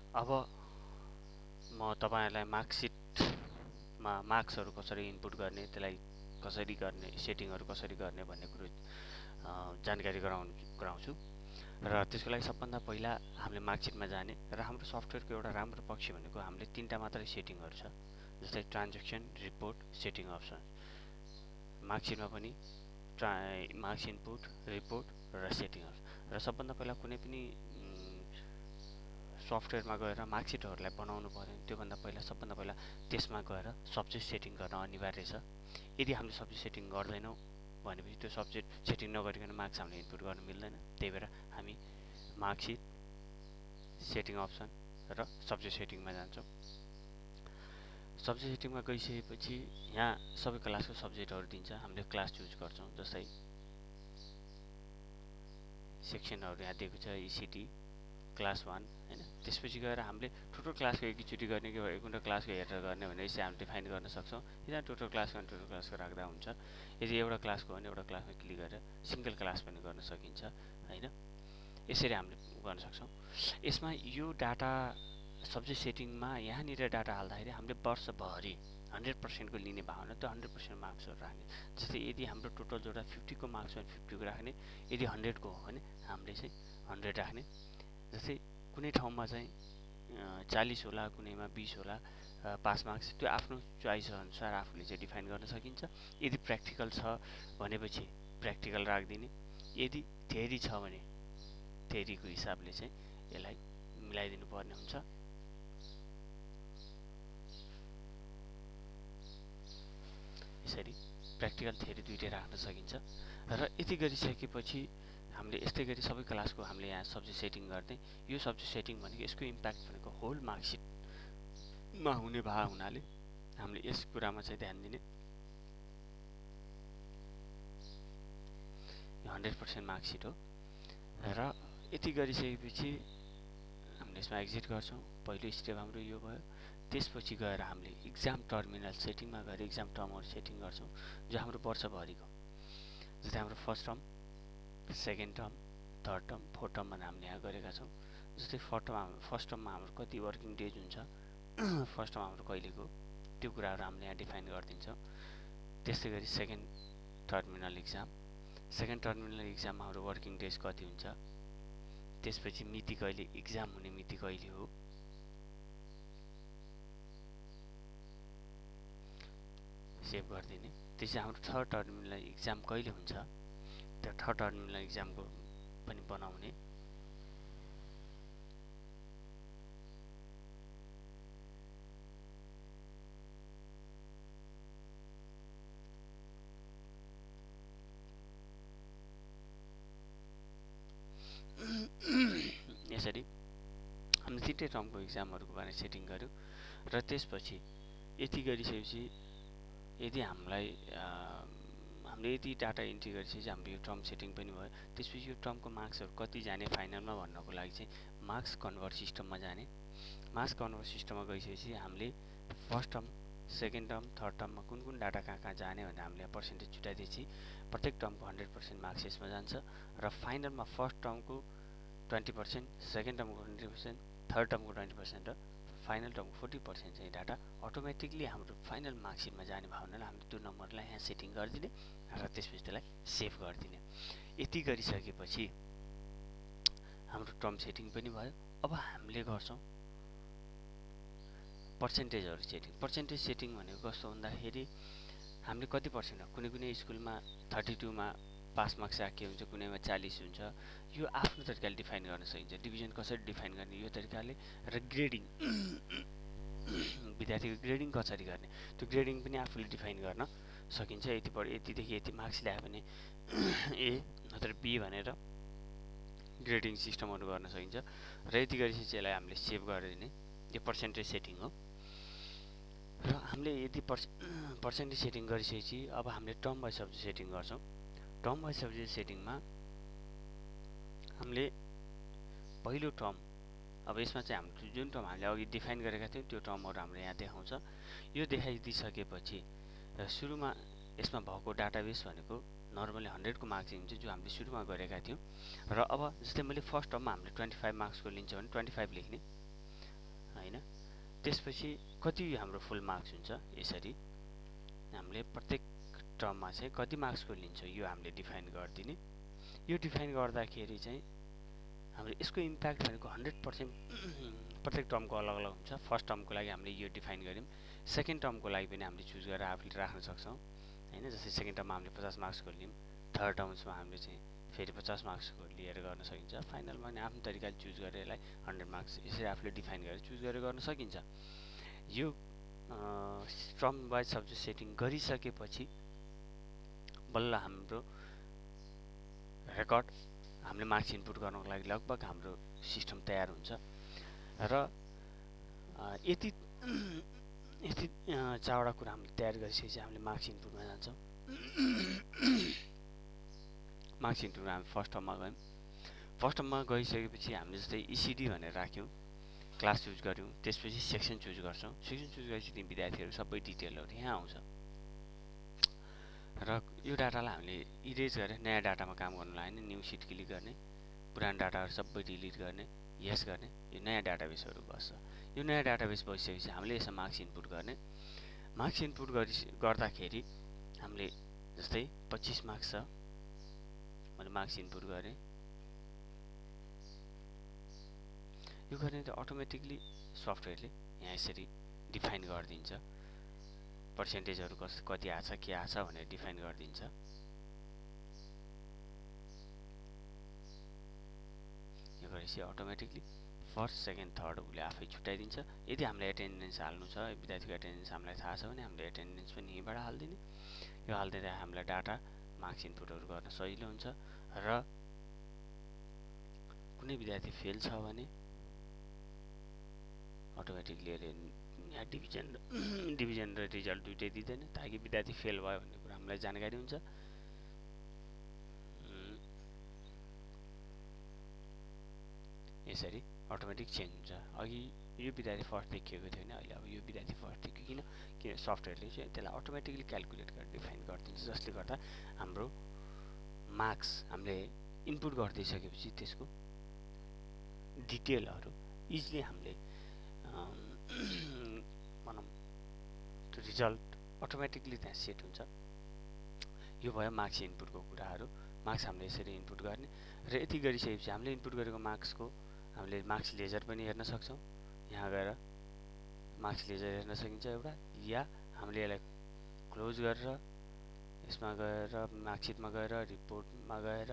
अब म तपाईहरुलाई मार्कसिटमा मार्क्सहरु कसरी इनपुट गर्ने, त्यसलाई कसरी गर्ने, सेटिङहरु कसरी गर्ने भन्ने कुरो जानकारी गराउँछु। र त्यसको लागि सबभन्दा पहिला हामीले मार्कसिटमा जाने र हाम्रो सफ्टवेयरको एउटा राम्रो पक्ष भनेको हामीले तीनटा मात्रै सेटिङहरु छ, जस्तै ट्रान्ज्याक्सन, रिपोर्ट, सेटिङ अप्सन। मार्कसिटमा पनि मार्क्स इनपुट, रिपोर्ट र सेटिङ अप्सन। र सबभन्दा पहिला कुनै पनि सफ्टवेयरमा गएर मार्कसिटहरुलाई बनाउनु पर्यो भने त्योभन्दा पहिला सबभन्दा पहिला त्यसमा गएर सब्जेक्ट सेटिङ गर्न अनिवार्य छ। यदि हामीले सब्जेक्ट सेटिङ गर्दैनौं भनेपछि त्यो सब्जेक्ट सेटिङ नगरिकन मार्क्स हामीले इनपुट गर्न मिल्दैन। त्यही भएर हामी मार्कसिट, सेटिङ अप्सन र सब्जेक्ट सेटिङमा जान्छौँ। सब्जेक्ट सेटिङमा गइसकेपछि यहाँ सबै क्लासको सब्जेक्टहरु दिन्छ। हामीले क्लास चुज गर्छौं, जस्तै सेक्सनहरु यहाँ दिएको छ, ईसीटी क्लास 1 हैन। त्यसपछि गएर हामीले टोटल क्लासको एकैचोटी गर्ने कि एकवटा क्लासको हेरेर गर्ने भने यसरी हामीले डिफाइन गर्न सक्छौं। यहाँ टोटल क्लासको राख्दा हुन्छ। यदि एउटा क्लासको भने एउटा क्लासमा क्लिक गरेर सिंगल क्लास पनि गर्न सकिन्छ हैन। यसरी हामीले गर्न सक्छौं। यसमा यो डाटा सब्जेक्ट सेटिङमा यहाँनिर डाटा हाल्दाखेरि हामीले वर्षभरि 100% को लिने भावना त्यो 100% मार्क्सहरु राख्ने। जस्तै यदि हाम्रो टोटल जोडा 50 को मार्क्स हो भने 50 को राख्ने, यदि 100 को हो भने हामीले चाहिँ 100 राख्ने। जस्तै कुनै ठाउँमा चाहिँ 40 होला, कुनैमा 20 होला पास मार्क्स, त्यो आफ्नो चोइस अनुसार आफूले चाहिँ डिफाइन गर्न सकिन्छ। यदि प्र्याक्टिकल छ भनेपछि प्र्याक्टिकल राख्दिने, यदि थ्योरी छ भने थ्योरीको हिसाबले चाहिँ यसलाई मिलाइदिनु पर्ने हुन्छ। यसरी प्र्याक्टिकल थ्योरी दुईटै राख्न सकिन्छ। र यति गरिसकेपछि हामीले यस्तै गरी सबै क्लासको हामीले यहाँ सब्जेक्ट सेटिङ गर्ने। यो सब्जेक्ट सेटिङ भनेको यसको इम्प्याक्ट भनेको होल मार्कसिटमा हुने भए हुनाले हामीले यस कुरामा चाहिँ ध्यान दिने। यो 100% मार्कसिट हो। र यति गरिसकेपछि हामीले यसमा एक्जिट गर्छौं। पहिलो स्टेप हाम्रो यो भयो। त्यसपछि गएर हामीले एक्जाम टर्मिनल सेटिङमा गएर एक्जाम टर्महरु सेटिङ गर्छौं, जो हाम्रो वर्षभरिको। जस्तै हाम्रो first term, second term, third term, fourth term भनेर हामीले यहाँ गरेका छौं। जस्तै फर्स्ट टर्ममा हाम्रो कति वर्किङ डेज हुन्छ, फर्स्ट टर्म हाम्रो कहिलेको, त्यो कुराहरु हामीले यहाँ डिफाइन गरिदिन्छौं। त्यस्तै गरी सेकेन्ड टर्मिनल एक्जाममा हाम्रो वर्किङ डेज कति हुन्छ, त्यसपछि मिति कहिले, एक्जाम हुने मिति कहिले हो, सेभ गरिदिने। त्यसै हाम्रो थर्ड टर्मिनल एक्जाम कहिले हुन्छ, त्यो थर्ड टर्मिनल एक्जामको पनि बनाउने। यसरी हामीले तीनटै टर्मको एक्जामहरुको बारे सेटिङ गर्यौं। र त्यसपछि यति गरिसकेपछि यदि हामीले यति डाटा इन्ट्री गरिसकेपछि हाम्रो यो टर्म सेटिङ पनि भयो। त्यसपछि यो टर्मको मार्क्सहरु कति जाने फाइनलमा भन्नको लागि चाहिँ मार्क्स कन्भर्ट सिस्टममा जाने। मार्क्स कन्भर्ट सिस्टममा गइसकेपछि हामीले first term, second term, third टर्ममा कुन कुन डाटा कहाँ जाने भनेर हामीले पर्सेन्टेज छुटाइदिएपछि प्रत्येक टर्मको 100% मार्क्स यसमा जान्छ। र फाइनलमा फर्स्ट टर्मको 20%, सेकेन्ड टर्मको 20%, थर्ड टर्मको 20% र फाइनल टर्मको 40% चाहिँ डाटा अटोमेटिकली हाम्रो फाइनल मार्कसिटमा जाने भावनाले हामीले त्यो नम्बरलाई यहाँ सेटिङ गरिदिने र त्यसपछि त्यसलाई सेभ गरिदिने। यति गरिसकेपछि हाम्रो टर्म सेटिङ पनि भयो। अब हामीले गर्छौं पर्सेन्टेजहरु सेटिङ। पर्सेन्टेज सेटिङ भनेको कस्तो भन्दाखेरि हामीले कति पर्सेन्ट, कुनै स्कुलमा 32 मा पास मार्क्स राखिएको हुन्छ, कुनैमा 40 हुन्छ। यो आफ्नो तरिकाले डिफाइन गर्न सकिन्छ। डिभिजन कसरी डिफाइन गर्ने यो तरिकाले, र ग्रेडिङ विद्यार्थीको ग्रेडिङ कसरी गर्ने त्यो ग्रेडिङ पनि आफूले डिफाइन गर्न सकिन्छ। यतिदेखि यति मार्क्स ल्यायो भने ए नत्र बी भनेर ग्रेडिङ सिस्टमहरु गर्न सकिन्छ। र यति गरिसकेपछि यसलाई हामीले सेभ गरिदिने। यो पर्सेन्टेज सेटिङ हो। र हामीले यदि पर्सेन्टेज सेटिङ गरिसकेपछि अब हामीले टर्म बाइ सब्जेक्ट सेटिङ गर्छौं। टर्म बाइ सब्जेक्ट सेटिङमा हामीले पहिलो टर्म, अब यसमा चाहिँ हाम्रो जुन टर्म हामीले अघि डिफाइन गरेका थियौं त्यो टर्महरु हाम्रो यहाँ देखाउँछ। यो देखाइदिसकेपछि सुरुमा यसमा भएको डाटाबेस भनेको नर्मली 100 को मार्क्स हुन्छ, जो हामीले सुरुमा गरेका थियौं। र अब जस्तै मैले फर्स्ट टर्ममा हामीले 25 मार्क्सको लिन्छ भने 25 लेख्ने, हैन। त्यसपछि कति हाम्रो फुल मार्क्स हुन्छ, यसरी हामीले प्रत्येक टर्ममा चाहिँ कति मार्क्सको लिन्छ यो हामीले डिफाइन गरिदिने। यो डिफाइन गर्दाखेरि चाहिँ हाम्रो यसको इम्प्याक्ट भनेको 100% प्रत्येक टर्मको अलग अलग हुन्छ। फर्स्ट टर्मको लागि हामीले यो डिफाइन गऱ्यौँ, सेकेन्ड टर्मको लागि पनि हामीले चुज गरेर आफूले राख्न सक्छौँ हैन। जस्तै सेकेन्ड टर्ममा हामीले 50 मार्क्सको लियौँ, थर्ड टर्ममा हामीले चाहिँ फेरि 50 मार्क्सको लिएर गर्न सकिन्छ। फाइनलमा नि आफ्नो तरिकाले चुज गरेर यसलाई 100 मार्क्स यसरी आफूले डिफाइन गरेर चुज गरेर गर्न सकिन्छ। यो टर्म वाइज सब्जेक्ट सेटिङ गरिसकेपछि बल्ल हाम्रो रेकर्ड हामीले मार्क्स इनपुट गर्नको लागि लगभग हाम्रो सिस्टम तयार हुन्छ। र यति चारवटा कुरा हामीले तयार गरिसकेपछि हामीले मार्क्स इनपुटमा जान्छौँ। मार्क्स इनपुटमा हामी फर्स्ट टर्ममा गयौँ। फर्स्ट टर्ममा गइसकेपछि हामीले जस्तै इसिडी भनेर राख्यौँ, क्लास चुज गऱ्यौँ, त्यसपछि सेक्सन चुज गर्छौँ। सेक्सन चुज गरेपछि ती विद्यार्थीहरू सबै डिटेलहरू यहाँ आउँछ। र यो डाटालाई हामीले इरेज गरेर नयाँ डाटामा काम गर्नुलाई नै न्यू सिट क्लिक गर्ने, पुरानो डाटाहरू सबै डिलिट गर्ने, यस गर्ने, यो नयाँ डाटाबेसहरू बस्छ। यो नयाँ डाटाबेस बसिसकेपछि हामीले यसमा मार्क्स इनपुट गर्ने। मार्क्स इनपुट गर्दाखेरि हामीले जस्तै 25 मार्क्स छ, मैले मार्क्स इनपुट गरेँ। यो गर्ने त अटोमेटिकली सफ्टवेयरले यहाँ यसरी डिफाइन गरिदिन्छ, पर्सेन्टेजहरू कति आछ के आछ भनेर डिफाइन गरिदिन्छ। यो गरेपछि अटोमेटिकली फर्स्ट सेकेन्ड थर्ड उसले आफै छुट्याइदिन्छ। यदि हामीले एटेन्डेन्स हाल्नु छ, विद्यार्थीको एटेन्डेन्स हामीलाई थाहा छ भने हामीले एटेन्डेन्स पनि यहीँबाट हालिदिने। यो हालिदिँदा हामीलाई डाटा मार्क्स इनपुटहरू गर्न सजिलो हुन्छ। र कुनै विद्यार्थी फेल छ भने अटोमेटिकली यहाँ डिभिजन र रिजल्ट दुइटै दिँदैन, ताकि विद्यार्थी फेल भयो भन्ने कुरा हामीलाई जानकारी हुन्छ। यसरी अटोमेटिक चेन्ज हुन्छ। अघि यो विद्यार्थी फर्स्ट देखिएको थियो भने अहिले अब यो विद्यार्थी फर्स्ट देखियो। किन सफ्टवेयरले चाहिँ त्यसलाई अटोमेटिकली क्यालकुलेट गरेर डिफाइन गरिदिन्छ, जसले गर्दा हाम्रो मार्क्स हामीले इनपुट गरिदिइसकेपछि त्यसको डिटेलहरू इजिली हामीले भनौँ त्यो रिजल्ट अटोमेटिकली त्यहाँ सेट हुन्छ। यो भयो मार्क्स इनपुटको कुराहरू। मार्क्स हामीले यसरी इनपुट गर्ने र यति गरिसकेपछि हामीले इनपुट गरेको मार्क्सको हामीले मार्क्स लेजर पनि हेर्न सक्छौँ। यहाँ गएर मार्क्स लेजर हेर्न सकिन्छ एउटा, या हामीले यसलाई क्लोज गरेर यसमा गएर मार्कसिटमा गएर रिपोर्टमा गएर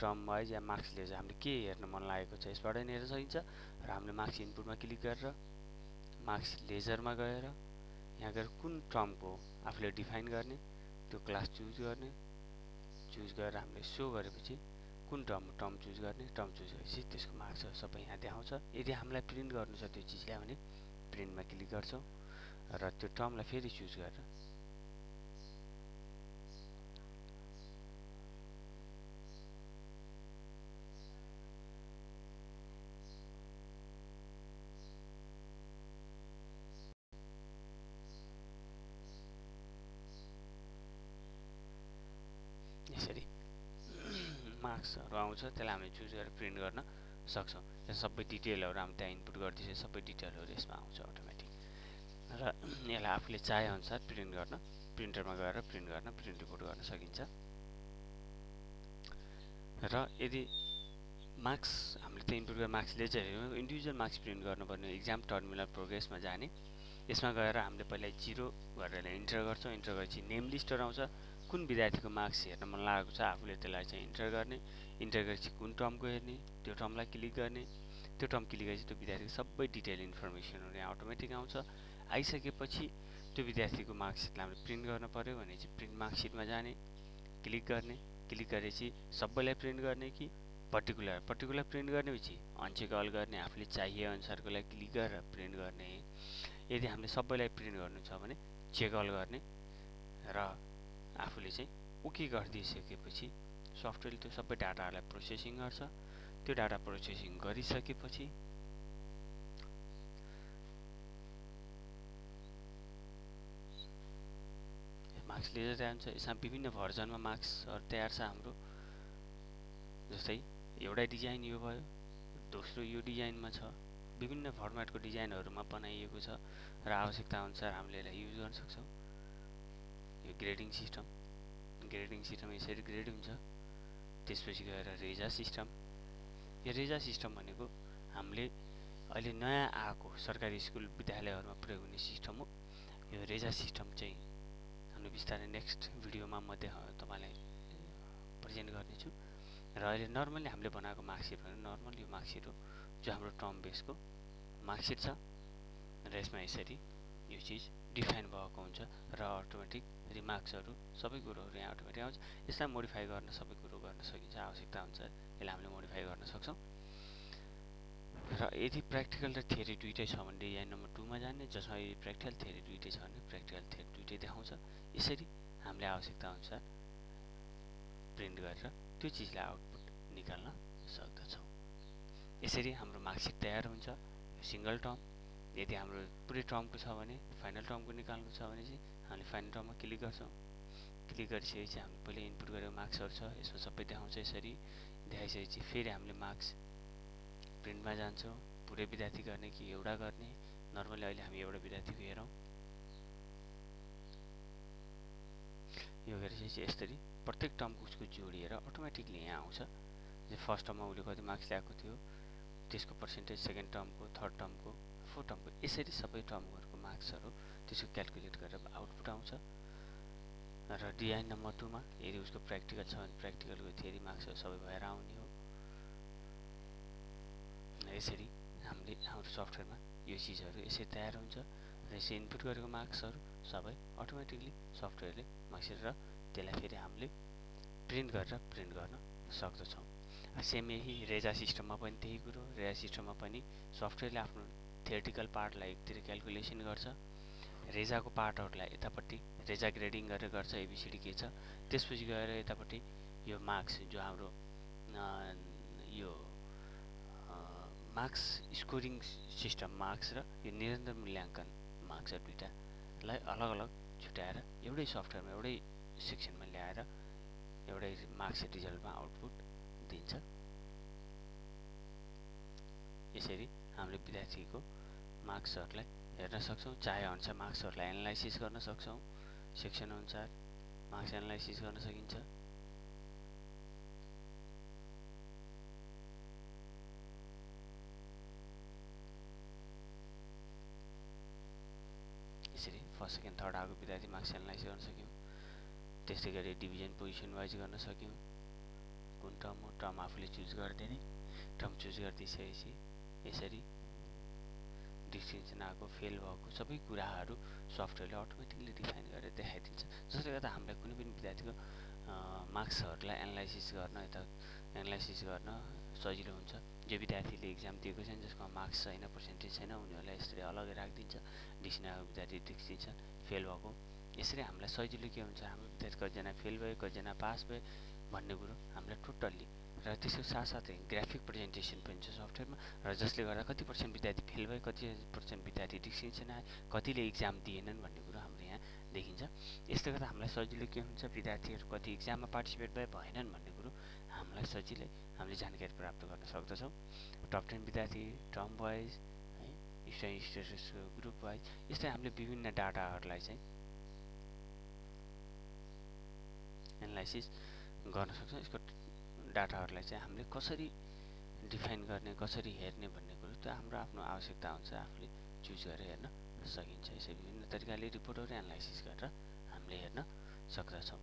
टर्म वाइज या मार्क्स लेजर हामीले के हेर्न मन लागेको छ यसबाट नि हेर्न सकिन्छ। र हामीले मार्क्स इनपुटमा क्लिक गरेर मार्क्स लेजरमा गएर यहाँ गएर कुन टर्मको आफूले डिफाइन गर्ने त्यो क्लास चुज गर्ने, चुज गरेर हामीले सो गरेपछि कुन टर्म चुज गर्ने, टर्म चुज गरेपछि त्यसको मार्क्सहरू सबै यहाँ देखाउँछ। यदि हामीलाई प्रिन्ट गर्नु छ त्यो चिजलाई भने प्रिन्टमा क्लिक गर्छौँ र त्यो टर्मलाई फेरि चुज गरेर यसरी मार्क्सहरू आउँछ, त्यसलाई हामीले चुज गरेर प्रिन्ट गर्न सक्छौँ। यहाँ सबै डिटेलहरू हामी त्यहाँ इनपुट गरिदिन्छ, सबै डिटेलहरू यसमा आउँछ अटोमेटिक। र यसलाई आफूले चाहेअनुसार प्रिन्ट गर्न प्रिन्टरमा गएर प्रिन्ट रिपोर्ट गर्न सकिन्छ। र यदि मार्क्स हामीले त इनपुट गरेर मार्क्स लेजर हेऱ्यौँ, इन्डिभिजुअल मार्क्स प्रिन्ट गर्नुपर्ने इक्जाम टर्मिनल प्रोग्रेसमा जाने, यसमा गएर हामीले पहिला 0 गरेर इन्टर गर्छौँ। इन्टर गरेपछि नेम लिस्टहरू आउँछ, कुन विद्यार्थीको मार्क्स हेर्न मन लागेको छ आफूले त्यसलाई चाहिँ इन्टर गर्ने। इन्टर गरेपछि कुन टर्मको हेर्ने, त्यो टर्मलाई क्लिक गर्ने। त्यो टर्म क्लिक गरेपछि त्यो विद्यार्थीको सबै डिटेल इन्फर्मेसनहरू यहाँ अटोमेटिक आउँछ। आइसकेपछि त्यो विद्यार्थीको मार्कसिटलाई हामीले प्रिन्ट गर्न पऱ्यो भने चाहिँ प्रिन्ट मार्कसिटमा जाने, क्लिक गर्ने। क्लिक गरेपछि सबैलाई प्रिन्ट गर्ने कि पर्टिकुलर प्रिन्ट गर्नेपछि अनचेक अल गर्ने, आफूले चाहिए अनुसारकोलाई क्लिक गरेर प्रिन्ट गर्ने। यदि हामीले सबैलाई प्रिन्ट गर्नु छ भने चेक अल गर्ने र आफूले चाहिँ ओके गरिदिइसकेपछि सफ्टवेयरले त्यो सबै डाटाहरूलाई प्रोसेसिङ गर्छ। त्यो डाटा प्रोसेसिङ गरिसकेपछि मार्क्स लेजर तयार हुन्छ। यसमा विभिन्न भर्जनमा मार्क्सहरू तयार छ हाम्रो। जस्तै एउटा डिजाइन यो भयो, दोस्रो यो डिजाइनमा छ, विभिन्न फर्मेटको डिजाइनहरुमा बनाइएको छ र आवश्यकता अनुसार हामीले यसलाई युज गर्न सक्छौं। यो ग्रेडिङ सिस्टम यसरी ग्रेड हुन्छ। त्यसपछि गएर रेजा सिस्टम। यो रेजा सिस्टम भनेको हामीले अहिले नयाँ आएको सरकारी स्कुल विद्यालयहरुमा प्रयोग हुने सिस्टम हो। यो रेजा सिस्टम चाहिँ हामी बिस्तारै नेक्स्ट भिडियोमा म तपाईलाई प्रेजेन्ट गर्नेछु। र अहिले नर्मली हामीले बनाएको मार्कसिट भने नर्मल यो मार्कसिट हो जो हाम्रो टर्म बेसको मार्कसिट छ र यसमा यसरी यो चीज डिफाइन भएको हुन्छ र अटोमेटिक रिमार्क्सहरु सबै कुरोहरु यहाँ अटोमेटिक आउँछ। यसलाई मोडिफाई गर्न सबै कुरो गर्न सकिन्छ। आवश्यकता अनुसार यसलाई हामीले मोडिफाई गर्न सक्छौं। र यदि प्र्याक्टिकल र थ्योरी दुईटै छ भने डिजाइन नम्बर 2 मा जाने, जसमा यदि प्र्याक्टिकल थ्योरी दुईटै छ भने प्र्याक्टिकल थ्योरी दुईटै देखाउँछ। यसरी हामीले आवश्यकता अनुसार प्रिन्ट गरेर त्यो चीजलाई आउटपुट निकाल्न सक्दछौं। यसरी हाम्रो मार्कसिट तयार हुन्छ। सिंगल टर्म यदि हाम्रो पुरै टर्मको छ भने फाइनल टर्मको निकाल्नु छ भने चाहिँ हामीले फाइनल टर्ममा क्लिक गर्छौं। क्लिक गरिसकेपछि हामीले पहिले इनपुट गरेको मार्क्सहरु छ यसमा सबै देखाउँछ। यसरी देखाइसकेपछि फेरि हामीले मार्क्स प्रिन्टमा जान्छौं। पुरै विद्यार्थी गर्ने कि एउटा गर्ने, नर्मली अहिले हामी एउटा विद्यार्थीको हेरौं। यो गरिसकेपछि यसरी प्रत्येक टर्मको उसको जोडिएर अटोमेटिकली यहाँ आउँछ। जे फर्स्ट टर्ममा उले कति मार्क्स ल्याएको थियो त्यसको पर्सेन्टेज, सेकेन्ड टर्मको, थर्ड टर्मको, फोर्थ टर्मको, यसरी सबै टर्महरुको मार्क्सहरु त्यसको क्याल्कुलेट गरेर आउटपुट आउँछ। र डिजाइन नम्बर 2 मा यदि उसको प्र्याक्टिकल छ भने प्र्याक्टिकलको थ्योरी मार्क्सहरु सबै भएर आउने हो। यसरी हामीले हाम्रो सफ्टवेयरमा यो चीजहरु यसरी तयार हुन्छ र यसरी इनपुट गरेको मार्क्सहरु सबै अटोमेटिकली सफ्टवेयरले मार्कसिट र त्यसलाई फेरि हामीले प्रिन्ट गर्न सक्दछौं। सेम यही रेजा सिस्टममा पनि त्यही कुरो। रेजा सिस्टममा पनि सफ्टवेयरले आफ्नो थ्योरिटिकल पार्टलाई एकतिर क्याल्कुलेसन गर्छ, रेजाको पार्टहरुलाई यतापट्टि रेजा ग्रेडिङ गरेर गर्छ एबीसीडी के छ। त्यसपछि गएर यतापट्टि यो मार्क्स जो हाम्रो यो मार्क्स स्कोरिङ सिस्टम मार्क्स र यो निरन्तर मूल्याङ्कन मार्क्स दुईटालाई अलग अलग छुट्याएर एउटै सफ्टवेयरमा एउटै सेक्सनमा ल्याएर एउटै मार्क्स रिजल्टमा आउटपुट दिन्छ। यसरी हामीले विद्यार्थीको मार्क्सहरुलाई हेर्न सक्छौं। चाहे अनुसार मार्क्सहरुलाई एनालाइसिस गर्न सक्छौं। सेक्सन अनुसार मार्क्स एनालाइसिस गर्न सकिन्छ। यसरी फर्स्ट, सेकेन्ड, थर्ड आएको विद्यार्थी मार्क्स एनालाइसिस गर्न सक्यौं। त्यस्तै गरी डिभिजन पोजिसन वाइज गर्न सक्यौं। कुन टर्म हो, टर्म आफूले चुज गर्दिने, टर्म चुज गरिदिएपछि यसरी डिस्टिंक्सन आएको, फेल भएको सबै कुराहरु सफ्टवेयरले अटोमेटिकली डिफाइन गरेर देखाइदिन्छ। जसले गर्दा हामीलाई कुनै पनि विद्यार्थीको मार्क्सहरुलाई एनालाइसिस गर्न सजिलो हुन्छ। जो विद्यार्थीले एक्जाम दिएको छैन, जसको मार्क्स छैन, पर्सेन्टेज छैन, उनीहरुलाई यसरी अलगै राखिदिन्छ। डिस्टिंक्सन आएको विद्यार्थी डिस्टिंक्सन, फेल भएको, यसरी हामीलाई सजिलो के हुन्छ, हाम्रो विद्यार्थी कतिजना फेल भए, कतिजना पास भए भन्ने कुरो हामीलाई टोटल्ली र त्यसको साथसाथै ग्राफिक प्रेजेन्टेसन पनि छ सफ्टवेयरमा। र जसले गर्दा कति पर्सेन्ट विद्यार्थी फेल भए, कति पर्सेन्ट विद्यार्थी डिस्टिंक्सन आए, कतिले एक्जाम दिएनन् भन्ने कुरो हाम्रो यहाँ देखिन्छ। यसले गर्दा हामीलाई सजिलो के हुन्छ, विद्यार्थीहरु कति एक्जाममा पार्टिसिपेट भए भएनन् भन्ने कुरो हामीलाई सजिलै हामीले जानकारी प्राप्त गर्न सक्दछौं। टप 10 विद्यार्थी, टर्म वाइज है, स्टेटस ग्रुप वाइज, यस्तै हामीले विभिन्न डाटाहरुलाई चाहिँ एनालाइसिस गर्न सक्छौं। यसको डाटाहरुलाई चाहिँ हामीले कसरी डिफाइन गर्ने, कसरी हेर्ने भन्ने कुरो त हाम्रो आफ्नो आवश्यकता अनुसार आफूले चुज गरेर हेर्न सकिन्छ। यसरी विभिन्न तरिकाले रिपोर्टहरु एनालाइसिस गरेर हामीले हेर्न सक्दछौं।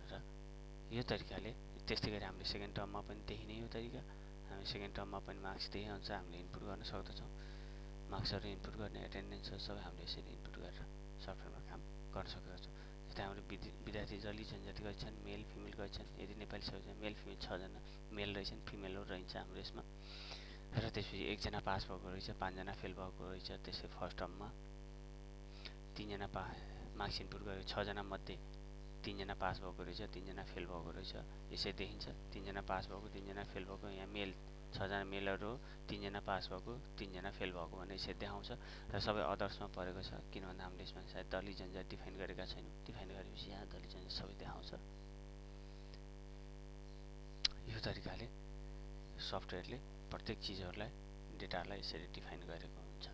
र यो तरिकाले त्यस्तै गरी हामीले सेकेन्ड टर्ममा पनि त्यही नै हो तरिका। हामी सेकेन्ड टर्ममा पनि मार्क्स त्यही अनुसार हामीले इनपुट गर्न सक्दछौं। मार्क्सहरु इनपुट गर्ने, एटेन्डेन्सहरु सबै हामीले यसरी इनपुट गरेर सफ्टवेयरमा काम गर्न सक्दछौं। जस्तै हाम्रो विद्यार्थी जति जनजातिका छन्, मेल फिमेलका छन्, यदि नेपाली सबैजना मेल फिमेल 6 जना मेल रहेछन्, फिमेलहरु रहन्छ हाम्रो यसमा। र त्यसपछि एकजना पास भएको रहेछ, 5 जना फेल भएको रहेछ। त्यसै फर्स्ट टर्ममा 3 जना मार्क्स इनपुट गरे, 6 जना मध्ये 3 जना पास भएको रहेछ, 3 जना फेल भएको रहेछ। यसै देखिन्छ 3 जना पास भएको, 3 जना फेल भएको। यहाँ मेल 6 जना मेलहरु, 3 जना पास भएको, 3 जना फेल भएको भन्ने यसरी देखाउँछ। र सबै अदर्समा परेको छ, किन भन्दा हामीले यसमा सायद दलित जनजाति डिफाइन गरेका छैनौं। डिफाइन गरेपछि यहाँ दलित जनजाति सबै देखाउँछ। यो तरिकाले सफ्टवेयरले प्रत्येक चिजहरूलाई डेटालाई यसरी डिफाइन गरेको हुन्छ।